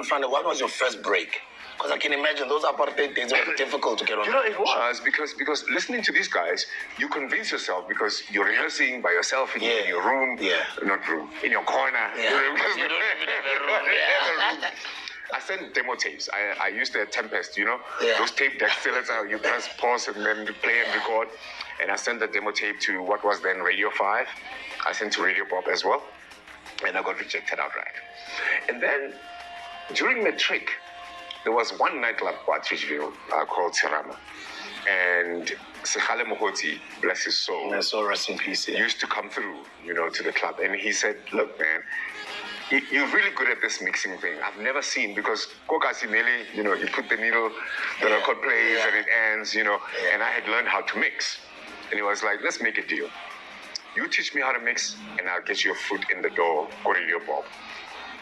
What was your first break? Because I can imagine those apartheid days were difficult to get on. It was because listening to these guys, you convince yourself because you're rehearsing by yourself in your room, in your corner. Yeah. You don't even have a room. I sent demo tapes. I used the Tempest, Yeah. those tape decks still you press pause and then play and record. And I sent the demo tape to what was then Radio 5. I sent to Radio Bob as well. And I got rejected outright. And then during the trick, there was one nightclub at Richville called Serama. And Sekhale Mohoti, bless his soul, rest in peace, used to come through, to the club. And he said, look, man, you're really good at this mixing thing. I've never seen, because Kokasi Nele, you put the needle, the record plays and it ends, and I had learned how to mix. And he was like, let's make a deal. You teach me how to mix, and I'll get your foot in the door, go Radio Bob.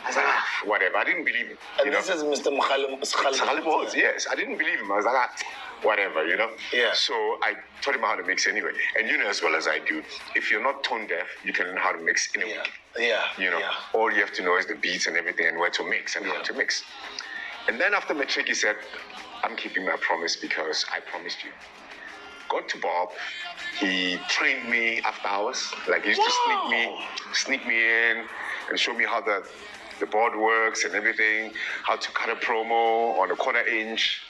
I was like, whatever. I didn't believe him. And this is Mr. Sekhale, yes. I didn't believe him. I was like, whatever, Yeah. So I taught him how to mix anyway. And you know as well as I do, if you're not tone deaf, you can learn how to mix in a week. Yeah. All you have to know is the beats and everything and where to mix and how to mix. And then after matric, he said, I'm keeping my promise because I promised you. Got to Bob. He trained me after hours. Like he used to sneak me in and show me how the board works and everything, how to cut a promo on a 1/4 inch,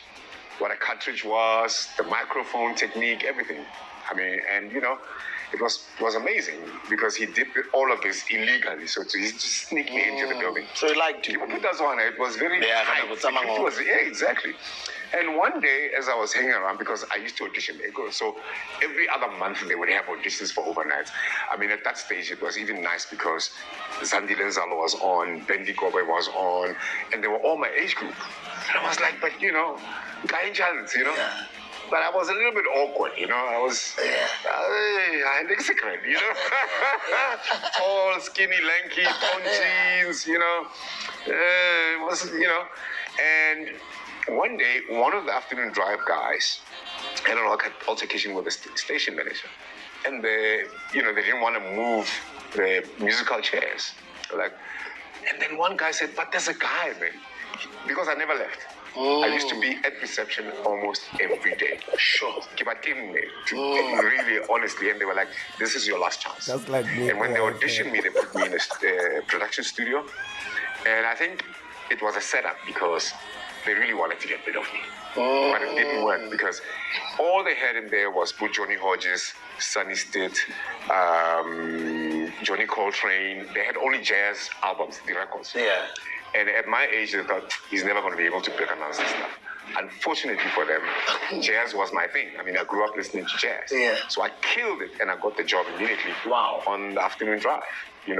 what a cartridge was, the microphone technique, everything. I mean, and it was amazing because he did all of this illegally. So he just sneaked me into the building. So he liked you. It was very tight. Exactly. And one day, as I was hanging around, because I used to audition, so every other month they would have auditions for overnights. I mean, at that stage, it was even nice because Zandi Lenzalo was on, Bendy Gobe was on, and they were all my age group. And I was like, but, guy chance, Yeah. But I was a little bit awkward, I was, I had a secret, tall, skinny, lanky, torn jeans, it was, and one day, one of the afternoon drive guys had an altercation with the station manager. And they didn't want to move the musical chairs. And then one guy said, but there's a guy, man. Because I never left. I used to be at reception almost every day. Sure. Really, honestly. And they were like, this is your last chance. That's like me. And when they auditioned me, they put me in a production studio. And I think it was a setup because they really wanted to get rid of me. But it didn't work because all they had in there was put Johnny Hodges, Sonny Stitt, Johnny Coltrane. They had only jazz albums, the records. Yeah. And at my age, they thought, he's never going to be able to break announce this stuff. Unfortunately for them, jazz was my thing. I mean, I grew up listening to jazz. Yeah. So I killed it and I got the job immediately. Wow. On the afternoon drive.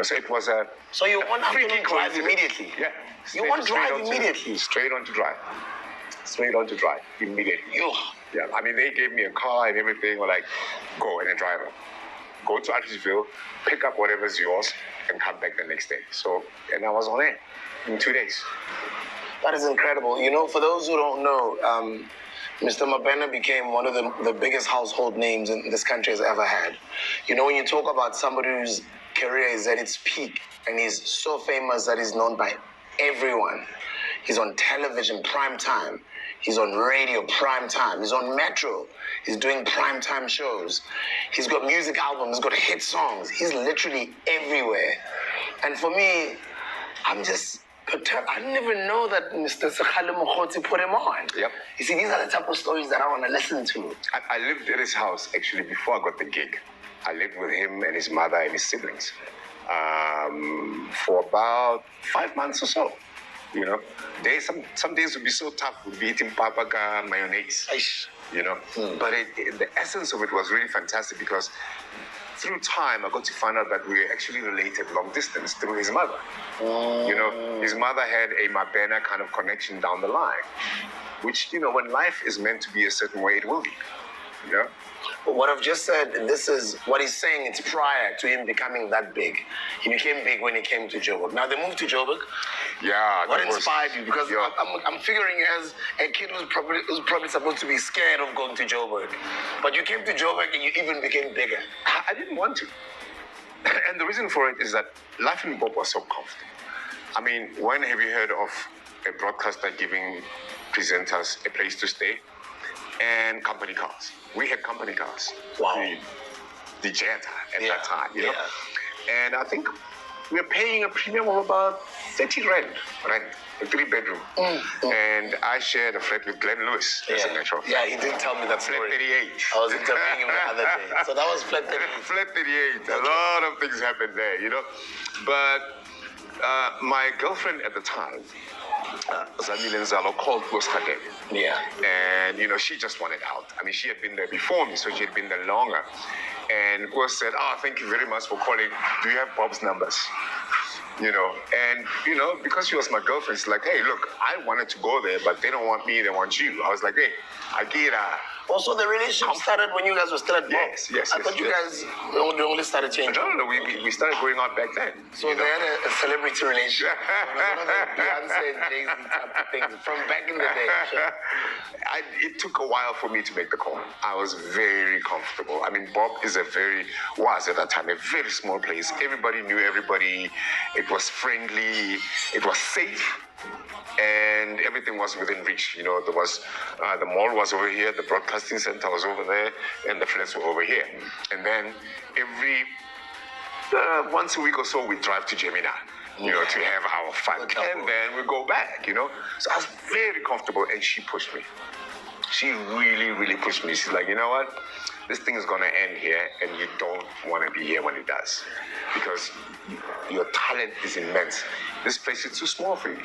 So it was a... So you won afternoon drive immediately? Yeah. You won drive immediately? Straight on to drive. Straight on to drive immediately. Yeah. I mean, they gave me a car and everything. Were like, go and a driver. Go to Attersville, pick up whatever's yours, and come back the next day. So, and I was on air in 2 days. That is incredible. For those who don't know, Mr. Mabena became one of the biggest household names in this country has ever had. When you talk about somebody whose career is at its peak and he's so famous that he's known by everyone. He's on television, prime time. He's on radio, prime time. He's on Metro. He's doing prime time shows. He's got music albums. He's got hit songs. He's literally everywhere. And for me, I'm just... I didn't even know that Mr. Sekhale Mohoti put him on. Yep. You see, these are the type of stories that I want to listen to. I lived at his house, actually, before I got the gig. I lived with him and his mother and his siblings for about 5 months or so. Some days would be so tough. We'd be eating papaka mayonnaise. But the essence of it was really fantastic because through time, I got to find out that we were actually related long distance through his mother. His mother had a Mabena kind of connection down the line, which, when life is meant to be a certain way, it will be. But what I've just said, this is what he's saying. It's prior to him becoming that big. He became big when he came to Joburg. Now, they moved to Joburg. Yeah. What inspired you? Because I'm figuring as a kid who's probably supposed to be scared of going to Joburg. But you came to Joburg and you even became bigger. I didn't want to. And the reason for it is that life in Bob was so comfortable. I mean, when have you heard of a broadcaster giving presenters a place to stay, and company cars. We had company cars. Wow. The Jetta at that time, you know. And I think we were paying a premium of about 30 rent, a 3-bedroom. And I shared a flat with Glenn Lewis, as a matter of fact. Yeah, he did tell me that Flat story. 38. I was interviewing him the other day. So that was flat 38. Flat 38. A lot of things happened there, you know. But my girlfriend at the time, Zamile Nzalo, called Goskhadebe. Yeah. And, you know, she just wanted out. I mean, she had been there before me, so she had been there longer. And Gos said, thank you very much for calling. Do you have Bob's numbers? You know, and, you know, because she was my girlfriend, it's like, hey, look, I wanted to go there, but they don't want me, they want you. I was like, hey, I get Also, the relationship started when you guys were still at Bob. Yes. I thought you guys only started changing. No, we started going out back then. So they had a celebrity relationship. One of the Beyonce and Jay-Z type of things from back in the day. It took a while for me to make the call. I was very comfortable. I mean, Bob was at that time, a very small place. Everybody knew everybody. It was friendly. It was safe. And everything was within reach. You know, there was the mall was over here, the broadcasting center was over there, and the flats were over here. And then every once a week or so, we drive to Gemini, you know, to have our fun, and then we go back. You know, so I was very comfortable, and she pushed me. She really, really pushed me. She's like, you know what? This thing is going to end here, and you don't want to be here when it does, because your talent is immense. This place is too small for you.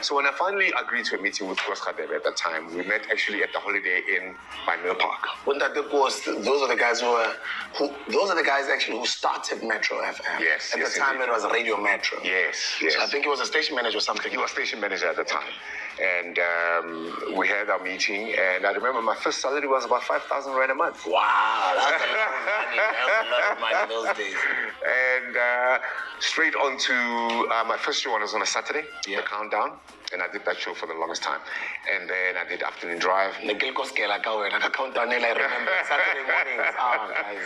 So when I finally agreed to a meeting with Goskhadebe at that time, we met actually at the Holiday Inn by Mill Park. When that was, those are the guys those are the guys actually who started Metro FM. Yes. At the time, it was Radio Metro. Yes. So I think he was a station manager or something. He was station manager at the time. And we had our meeting, and I remember my first salary was about 5,000 rand a month. Wow, that's a lot of money. That was a lot of money those days. And straight on to my first show was on a Saturday, the Countdown, and I did that show for the longest time. And then I did Afternoon Drive. The Countdown, I remember Saturday mornings. Guys,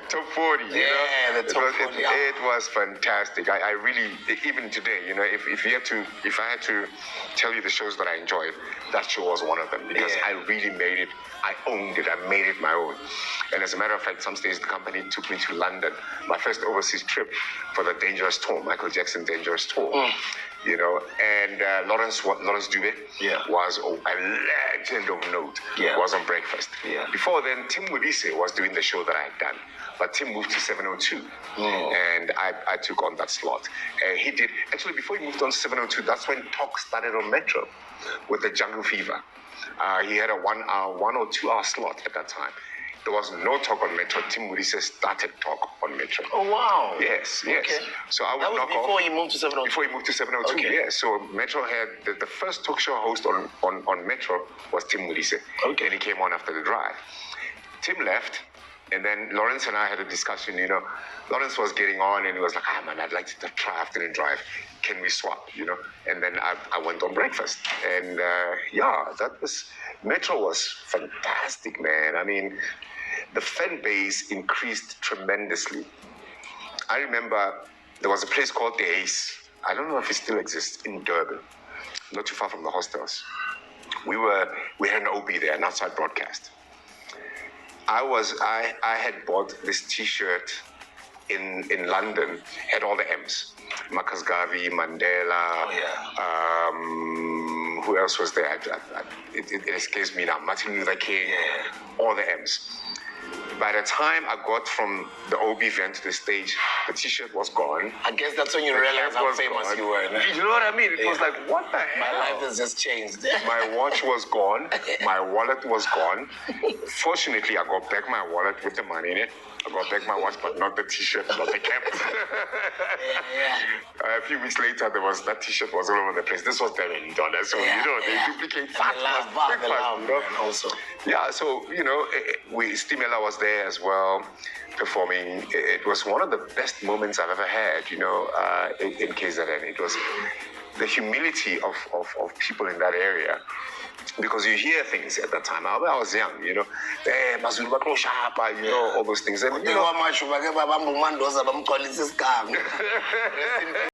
Top 40, you know? Yeah, the top 40. It was fantastic. I really, even today, you know, if I had to tell you the shows that I enjoyed, that show was one of them, because I really made it. I owned it. I made it my own. And as a matter of fact, some stage the company took me to London, my first overseas trip for the Dangerous Tour, Michael Jackson Dangerous Tour. You know, and Lawrence Dube was a legend of note. Was on Breakfast. Before then, Tim Modise was doing the show that I had done. But Tim moved to 702, and I took on that slot. And he did, actually, before he moved on to 702, that's when talk started on Metro with the Jungle Fever. He had a 1 or 2 hour slot at that time. There was no talk on Metro. Tim Modise started talk on Metro. Oh, wow. Yes. Okay. So I would that was before he moved to 702? Before he moved to 702, okay. So Metro had, the first talk show host on Metro was Tim Modise. Okay. And he came on after the drive. Tim left, and then Lawrence and I had a discussion, you know. Lawrence was getting on, and he was like, man, I'd like to try Afternoon Drive. Can we swap, you know? And then I went on Breakfast. And Metro was fantastic, man. I mean, the fan base increased tremendously. I remember there was a place called The Ace. I don't know if it still exists, in Durban, not too far from the hostels. We had an OB there, an outside broadcast. I had bought this T-shirt in London, had all the M's. Marcus Garvey, Mandela. Who else was there? It escapes me now. Martin Luther King. All the M's. By the time I got from the OB van to the stage, the T-shirt was gone. I guess that's when you realized how famous you were. You know what I mean? It was like, what the hell? My life has just changed. My watch was gone. My wallet was gone. Fortunately, I got back my wallet with the money in it. I got back my watch, but not the T-shirt, not the cap. A few weeks later, that T-shirt was all over the place. This was $10 million, so you know they duplicate fast. Also. Yeah, so you know, Stimela was there as well, performing. It was one of the best moments I've ever had. You know, in KZN, it was the humility of people in that area. Because you hear things at that time. I was young, you know, you know, all those things. And, you know,